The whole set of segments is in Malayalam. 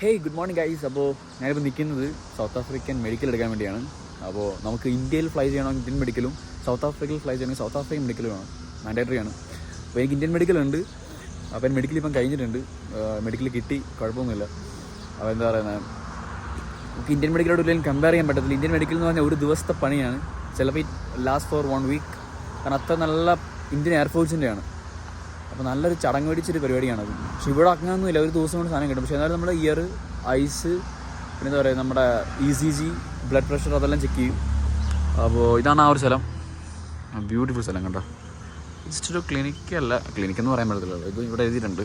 Hey good morning guys. അപ്പോൾ ഞാനിപ്പോൾ നിൽക്കുന്നത് സൗത്ത് ആഫ്രിക്കൻ മെഡിക്കൽ എടുക്കാൻ വേണ്ടിയാണ്. അപ്പോൾ നമുക്ക് ഇന്ത്യയിൽ ഫ്ലൈ ചെയ്യണമെങ്കിൽ ഇന്ത്യൻ മെഡിക്കലും സൗത്ത് ആഫ്രിക്കയിൽ ഫ്ലൈ ചെയ്യണമെങ്കിൽ സൗത്ത് ആഫ്രിക്കൻ മെഡിക്കലും ആണ്, മാൻഡേറ്ററി ആണ്. അപ്പോൾ എനിക്ക് ഇന്ത്യൻ മെഡിക്കലുണ്ട്. അപ്പോൾ എൻ്റെ മെഡിക്കൽ ഇപ്പം കഴിഞ്ഞിട്ടുണ്ട്, മെഡിക്കൽ കിട്ടി, കുഴപ്പമൊന്നുമില്ല. അപ്പോൾ എന്താ പറയുന്നത്, നമുക്ക് ഇന്ത്യൻ മെഡിക്കലോട് ഒരിക്കലും കമ്പയർ ചെയ്യാൻ പറ്റത്തില്ല. ഇന്ത്യൻ മെഡിക്കൽ എന്ന് പറഞ്ഞാൽ ഒരു ദിവസത്തെ പണിയാണ്, ചിലപ്പോൾ ലാസ്റ്റ് ഫോർ 1 week. കാരണം അത്ര നല്ല ഇന്ത്യൻ എയർഫോഴ്സിൻ്റെയാണ്. അപ്പോൾ നല്ലൊരു ചടങ്ങ് മേടിച്ചൊരു പരിപാടിയാണത്. പക്ഷേ ഇവിടെ അങ്ങനെയൊന്നുമില്ല, ഒരു ദിവസം കൊണ്ട് സാധനം കിട്ടും. പക്ഷേ എന്നാലും നമ്മുടെ ഇയർ, ഐസ്, പിന്നെ എന്താ പറയുക, നമ്മുടെ ECG, ബ്ലഡ് പ്രഷർ, അതെല്ലാം ചെക്ക് ചെയ്യും. അപ്പോൾ ഇതാണ് ആ ഒരു സ്ഥലം, ബ്യൂട്ടിഫുൾ സ്ഥലം കണ്ടോ. ജസ്റ്റ് ഒരു ക്ലിനിക്കല്ല, ക്ലിനിക്കെന്ന് പറയാൻ പറ്റത്തില്ലല്ലോ, ഇത് ഇവിടെ എഴുതിയിട്ടുണ്ട്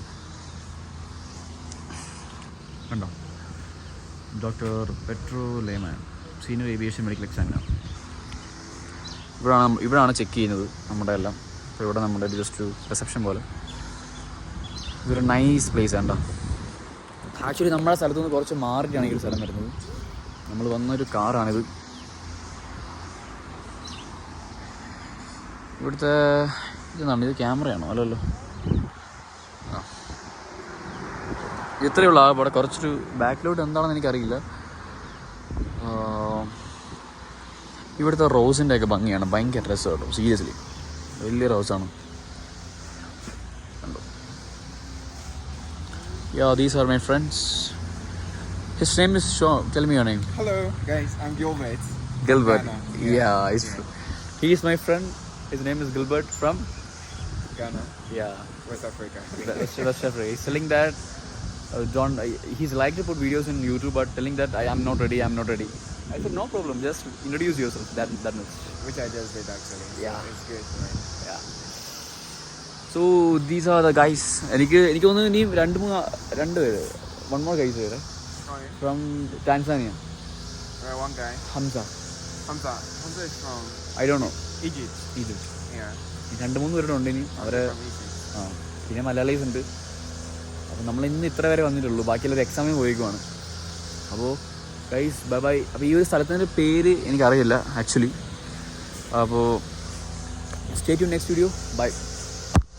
കണ്ടോ. ഡോക്ടർ പെട്രോ ലേമാൻ, സീനിയർ ഏവിയേഷൻ മെഡിക്കൽ എക്സാമിനർ. ഇവിടെയാണ് ചെക്ക് ചെയ്യുന്നത് നമ്മുടെ എല്ലാം. അപ്പോൾ ഇവിടെ നമ്മുടെ ജസ്റ്റ് റിസപ്ഷൻ പോലെ. ഇതൊരു നൈസ് പ്ലേസ് ആണ്. ആക്ച്വലി നമ്മുടെ സ്ഥലത്തു നിന്ന് കുറച്ച് മാറിയിട്ടാണ് ഈ ഒരു സ്ഥലം വരുന്നത്. നമ്മൾ വന്നൊരു കാറാണിത്. ഇവിടുത്തെ ഇതെന്താണ്, ഇത് ക്യാമറയാണോ? അല്ലല്ലോ, ആ ഇത്രയേ ഉള്ളൂ. ഇവിടെ കുറച്ചൊരു ബാക്കിലോട്ട് എന്താണെന്ന് എനിക്കറിയില്ല. ഇവിടുത്തെ റോസിൻ്റെ ഒക്കെ ഭംഗിയാണ്, ഭയങ്കര രസം കേട്ടോ, സീരിയസ്ലി വലിയ റോസാണ് കണ്ടോ. Yeah, these are my friends. His name is Sean. Tell me your name. Hello guys, I'm Gilbert. Gilbert. Ghana. Yeah. He is my friend. His name is Gilbert from Ghana, yeah, West Africa. West Africa. He's telling that he's like to put videos in YouTube, but telling that I am not ready. I said no problem. Just introduce yourself. That much. Which I just did actually. Yeah. So it's good, right? Yeah. So these are the guys. എനിക്ക് തോന്നുന്നു ഇനി രണ്ട് പേര്, one more guys here Right. from Tanzania. One guy. Hamza. Hamza is from I don't know. Egypt. Egypt. Yeah. 2-3 പേരുണ്ട് ഇനി. അവരെ From Egypt. പിന്നെ മലയാളീസ് ഉണ്ട്. അപ്പോൾ നമ്മൾ ഇന്ന് ഇത്ര വരെ വന്നിട്ടുള്ളൂ, ബാക്കിയുള്ളൊരു എക്സാമിന് പോയേക്കുവാണ്. അപ്പോൾ ഗൈസ് ബൈ ബൈ. അപ്പോൾ ഈ ഒരു സ്ഥലത്തിൻ്റെ പേര് എനിക്കറിയില്ല ആക്ച്വലി. അപ്പോൾ stay tune next video. By.